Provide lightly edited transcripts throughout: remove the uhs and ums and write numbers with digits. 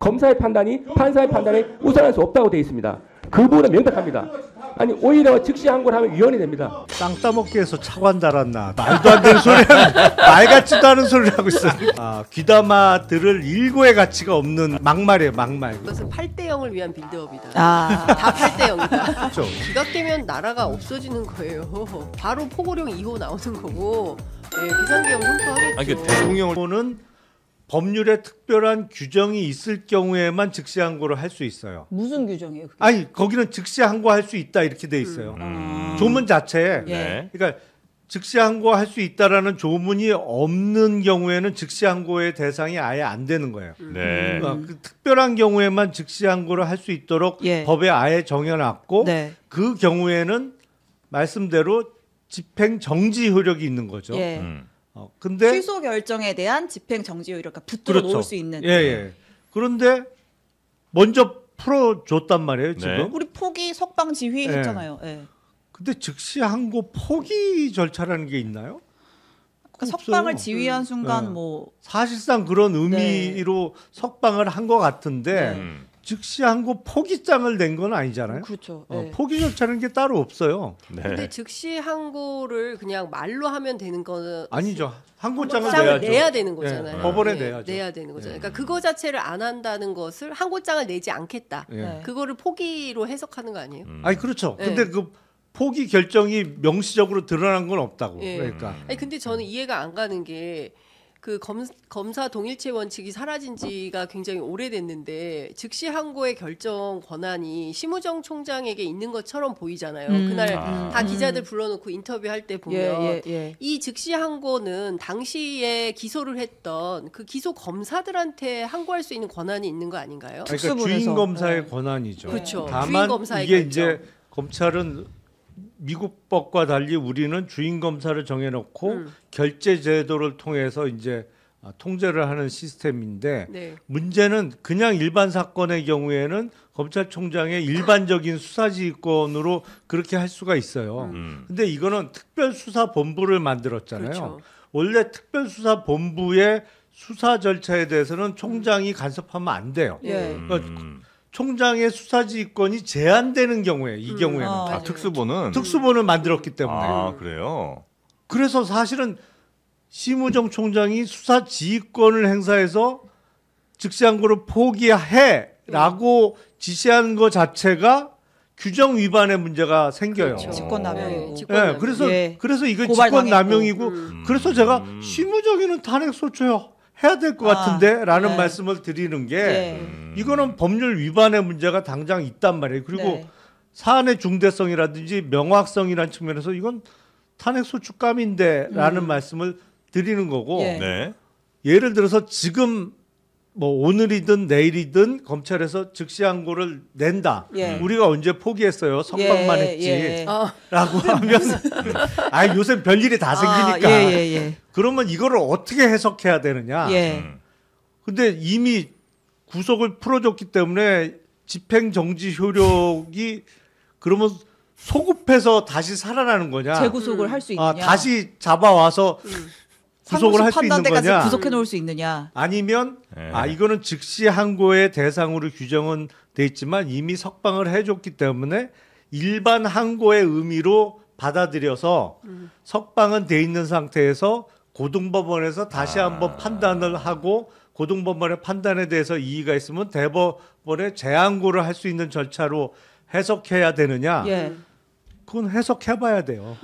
검사의 판단이 판사의 판단에 우선할 수 없다고 되어 있습니다. 그 부분은 명백합니다. 아니 오히려 즉시 항고를 하면 위헌이 됩니다. 땅 따먹기 해서 차관 달았나 말도 안 되는 소리를 말 같지도 않은 소리를 하고 있어요. 귀담아 들을 일고의 가치가 없는 막말이에요. 막말. 이것은 8대 0을 위한 빌드업이다. 다 8대 0이다. 그렇죠. 기각되면 나라가 없어지는 거예요. 바로 포고령 2호 나오는 거고 비상계엄 선포하겠죠. 아니, 대통령은 법률에 특별한 규정이 있을 경우에만 즉시 항고를 할 수 있어요. 무슨 규정이에요? 그게? 아니 거기는 즉시 항고할 수 있다 이렇게 돼 있어요. 조문 자체에. 네. 그러니까 즉시 항고할 수 있다라는 조문이 없는 경우에는 즉시 항고의 대상이 아예 안 되는 거예요. 네. 그 특별한 경우에만 즉시 항고를 할 수 있도록 법에 아예 정해놨고 그 경우에는 말씀대로 집행 정지 효력이 있는 거죠. 근데 취소 결정에 대한 집행 정지 효력, 그러니까 붙들어 놓을 수 있는. 그런데 먼저 풀어줬단 말이에요. 지금. 네. 우리 포기 석방 지휘 했잖아요. 근데 즉시 항고 포기 절차라는 게 있나요? 그러니까 석방을 지휘한 순간 뭐 사실상 그런 의미로 석방을 한 것 같은데 즉시 항고 포기장을 낸 건 아니잖아요. 그렇죠. 포기 절차는 게 따로 없어요. 네. 근데 즉시 항고를 그냥 말로 하면 되는 거는 아니죠. 항고장을 항고장을 내야죠. 내야 되는 거잖아요. 법원에 내야죠. 내야 되는 거잖아요. 그러니까 그거 자체를 안 한다는 것을 항고장을 내지 않겠다. 그거를 포기로 해석하는 거 아니에요? 아니 그렇죠. 근데 그 포기 결정이 명시적으로 드러난 건 없다고. 그러니까. 아니 근데 저는 이해가 안 가는 게 그 검사 동일체 원칙이 사라진 지가 굉장히 오래됐는데 즉시 항고의 결정 권한이 심우정 총장에게 있는 것처럼 보이잖아요. 그날 다 기자들 불러놓고 인터뷰할 때 보면 이 즉시 항고는 당시에 기소를 했던 그 기소 검사들한테 항고할 수 있는 권한이 있는 거 아닌가요? 그러니까 주인 검사의 권한이죠. 그렇죠. 다만 주인 검사의 이게 결정. 이제 검찰은 미국 법과 달리 우리는 주인 검사를 정해놓고 결재 제도를 통해서 이제 통제를 하는 시스템인데 문제는 그냥 일반 사건의 경우에는 검찰총장의 일반적인 수사지휘권으로 그렇게 할 수가 있어요. 근데 이거는 특별수사본부를 만들었잖아요. 그렇죠. 원래 특별수사본부의 수사 절차에 대해서는 총장이 간섭하면 안 돼요. 그러니까 총장의 수사지휘권이 제한되는 경우에 이 경우에는 특수본을 만들었기 때문에 그래요. 그래서 사실은 심우정 총장이 수사지휘권을 행사해서 즉시항고를 포기해라고 지시한 것 자체가 규정 위반의 문제가 생겨요. 그렇죠. 직권남용이고. 그래서 이거 직권남용이고 그래서 제가 심우정이는 탄핵 소추요. 해야 될 것 같은데 라는 말씀을 드리는 게 이거는 법률 위반의 문제가 당장 있단 말이에요. 그리고 사안의 중대성이라든지 명확성이라는 측면에서 이건 탄핵 소추감인데 라는 말씀을 드리는 거고 예를 들어서 지금 뭐 오늘이든 내일이든 검찰에서 즉시항고를 낸다. 우리가 언제 포기했어요. 석방만 했지. 라고 하면 요새 별일이 다 생기니까. 그러면 이거를 어떻게 해석해야 되느냐. 근데 이미 구속을 풀어줬기 때문에 집행정지 효력이 그러면 소급해서 다시 살아나는 거냐. 재구속을 할 수 있느냐. 다시 잡아와서 구속을 할 수 있는 거냐. 구속해 놓을 수 있느냐. 아니면 이거는 즉시 항고의 대상으로 규정은 돼 있지만 이미 석방을 해줬기 때문에 일반 항고의 의미로 받아들여서 석방은 돼 있는 상태에서 고등법원에서 다시 한번 판단을 하고 고등법원의 판단에 대해서 이의가 있으면 대법원에 재항고를 할 수 있는 절차로 해석해야 되느냐. 그건 해석해봐야 돼요.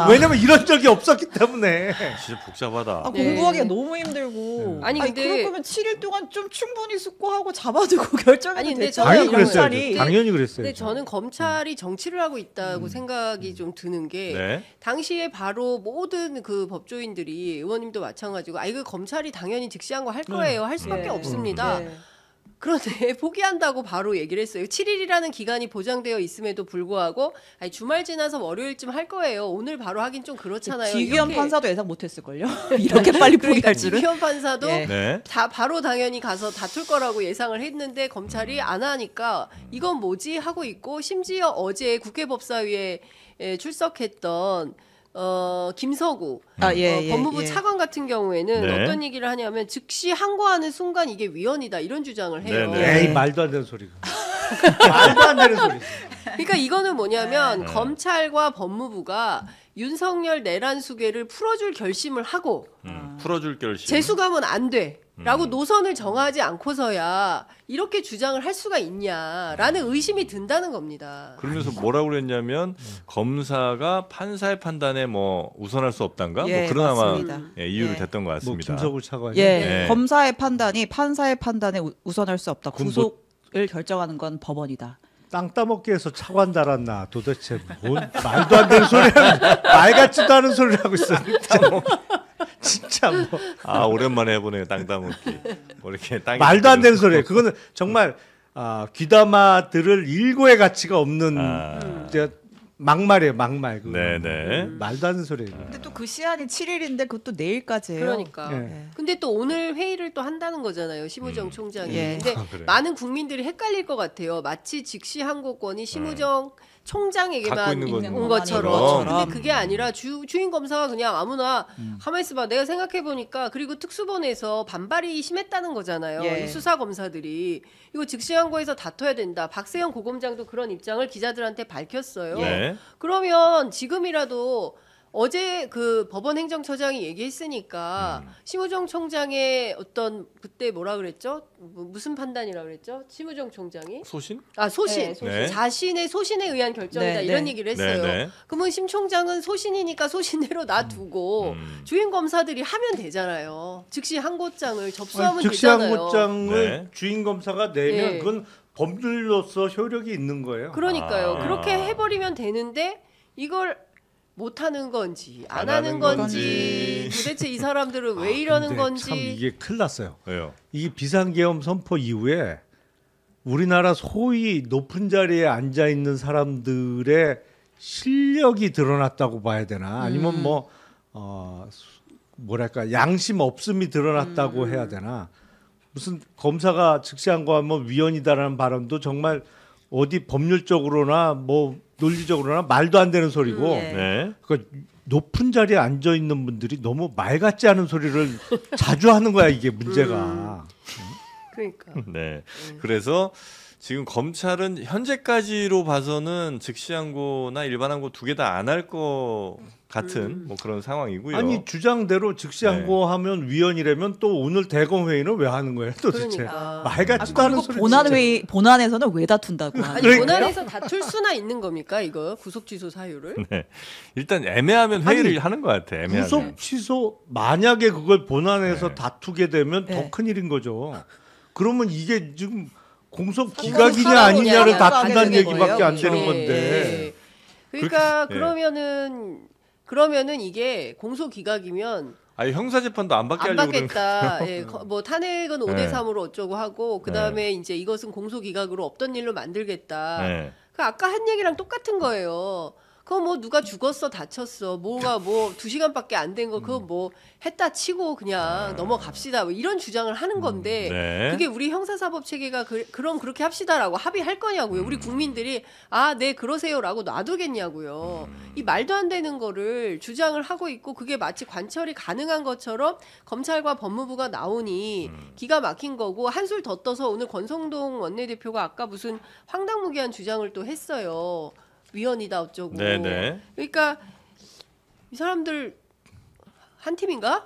왜냐면 이런 적이 없었기 때문에. 진짜 복잡하다. 공부하기가 너무 힘들고. 아니 근데 그럴 거면 7일 동안 좀 충분히 숙고하고 잡아두고 결정해도 당연히 됐잖아요. 그랬어요. 당연히 그랬어요. 근데 저는 검찰이 정치를 하고 있다고 생각이 좀 드는 게 당시에 바로 모든 그 법조인들이 의원님도 마찬가지고 이거 검찰이 당연히 즉시한 거 할 거예요. 할 수밖에 없습니다. 그런데 포기한다고 바로 얘기를 했어요. 7일이라는 기간이 보장되어 있음에도 불구하고 주말 지나서 월요일쯤 할 거예요. 오늘 바로 하긴 좀 그렇잖아요. 지규현 판사도 예상 못했을걸요. 이렇게 빨리 포기할 줄은. 지규현 판사도 다 바로 당연히 가서 다툴 거라고 예상을 했는데 검찰이 안 하니까 이건 뭐지 하고 있고 심지어 어제 국회법사위에 출석했던 김서구 예, 법무부 예. 차관 같은 경우에는 네. 어떤 얘기를 하냐면 즉시 항고하는 순간 이게 위헌이다 이런 주장을 해요. 네, 네. 에이 말도 안 되는 소리가. 말도 안 되는 소리. 그러니까 이거는 뭐냐면 네. 검찰과 법무부가 윤석열 내란 수계를 풀어줄 결심을 하고 풀어줄 결심. 재수감은 안 돼. 라고 노선을 정하지 않고서야 이렇게 주장을 할 수가 있냐라는 의심이 든다는 겁니다. 그러면서 뭐라고 그랬냐면 검사가 판사의 판단에 뭐 우선할 수 없단가? 예, 뭐 그런 아마 맞습니다. 이유를 예. 댔던 것 뭐 같습니다. 김석우 차관이. 예, 네. 검사의 판단이 판사의 판단에 우선할 수 없다. 그럼 구속을 결정하는 건 법원이다. 땅 따먹기 해서 차관 달았나 도대체 뭔 말도 안 되는 소리를 말 같지도 않은 소리를 하고 있어. 진짜 뭐 아 오랜만에 해보네요. 땅 따먹기. 뭐 이렇게 땅이 말도 안 되는 소리예요. 그거는 정말 귀담아 들을 일고의 가치가 없는 이제 막말이에요. 막말. 그거. 네네. 말도 안 되는 소리예요. 근데 또 그 시한이 7일인데 그것도 내일까지예요. 그러니까. 예. 근데 또 오늘 회의를 또 한다는 거잖아요. 심우정 총장이. 예. 근데 그래요? 많은 국민들이 헷갈릴 것 같아요. 마치 즉시 항고권이 심우정 총장에게만 갖고 있는 있는 건 것처럼. 것처럼. 근데 그게 아니라 주인 검사가 그냥 아무나 가만히 있어봐. 내가 생각해 보니까 그리고 특수본에서 반발이 심했다는 거잖아요. 예. 이 수사 검사들이 이거 즉시 항고에서 다퉈야 된다. 박세영 고검장도 그런 입장을 기자들한테 밝혔어요. 네. 그러면 지금이라도 어제 그 법원 행정처장이 얘기했으니까 심우정 총장의 어떤 그때 뭐라 그랬죠? 무슨 판단이라 그랬죠? 심우정 총장이 소신? 소신. 네, 소신. 네. 자신의 소신에 의한 결정이다 네, 이런 네. 얘기를 했어요. 네, 네. 그러면 심 총장은 소신이니까 소신대로 놔두고 주인 검사들이 하면 되잖아요. 즉시 항고장을 접수하면 즉시 되잖아요. 항고장을 네. 주인 검사가 내면 네. 그건 법률로서 효력이 있는 거예요. 그러니까 아. 그렇게 해버리면 되는데 이걸 못하는 건지 안 안 하는 하는 건지 건지. 도대체 이 사람들은 왜 이러는 근데 건지 참 이게 큰일 났어요. 왜요? 이 비상계엄 선포 이후에 우리나라 소위 높은 자리에 앉아 있는 사람들의 실력이 드러났다고 봐야 되나? 아니면 뭐 뭐랄까 양심 없음이 드러났다고 해야 되나? 무슨 검사가 즉시항고하면 위헌이다라는 발언도 정말 어디 법률적으로나 뭐 논리적으로나 말도 안 되는 소리고 예. 네. 그러니까 높은 자리에 앉아 있는 분들이 너무 말 같지 않은 소리를 자주 하는 거야 이게 문제가. 그러니까 네. 그래서 지금 검찰은 현재까지로 봐서는 즉시항고나 일반항고 두 개 다 안 할 것 같은 뭐 그런 상황이고요. 아니 주장대로 즉시항고하면 위헌이라면 또 오늘 대검 회의는 왜 하는 거예요 도대체? 그러니까. 말 같지도 않은 그리고 소리. 본안 진짜. 회의 본안에서는 왜 다툰다고 하는 아니 그러니까요. 본안에서 다툴 수나 있는 겁니까 이거 구속 취소 사유를? 네. 일단 애매하면 회의를 아니, 하는 것 같아. 애매하면. 구속 취소 만약에 그걸 본안에서 네. 다투게 되면 네. 더 큰일인 거죠. 그러면 이게 지금 공소 사건을 기각이냐 살아보냐 아니냐를 아니냐가 다툰다는 되는 얘기밖에 거예요. 안 되는 예, 건데. 예. 그러니까 그렇게- 그러면은 이게 공소 기각이면 아니 형사재판도 안 받게 안 하려고 그러는 받겠다. 예, 뭐 탄핵은 5대 네. 3으로 어쩌고 하고 그다음에 이제 이것은 공소 기각으로 없던 일로 만들겠다. 네. 그 아까 한 얘기랑 똑같은 거예요. 그거 뭐 누가 죽었어 다쳤어 뭐가 뭐 2시간밖에 안 된 거 그거 뭐 했다 치고 그냥 넘어갑시다 뭐 이런 주장을 하는 건데 네. 그게 우리 형사사법 체계가 그럼 그렇게 합시다라고 합의할 거냐고요. 우리 국민들이 네 그러세요라고 놔두겠냐고요. 이 말도 안 되는 거를 주장을 하고 있고 그게 마치 관철이 가능한 것처럼 검찰과 법무부가 나오니 기가 막힌 거고 한술 더 떠서 오늘 권성동 원내대표가 아까 무슨 황당무계한 주장을 또 했어요. 위헌이다 어쩌고. 네네. 그러니까 이 사람들 한 팀인가?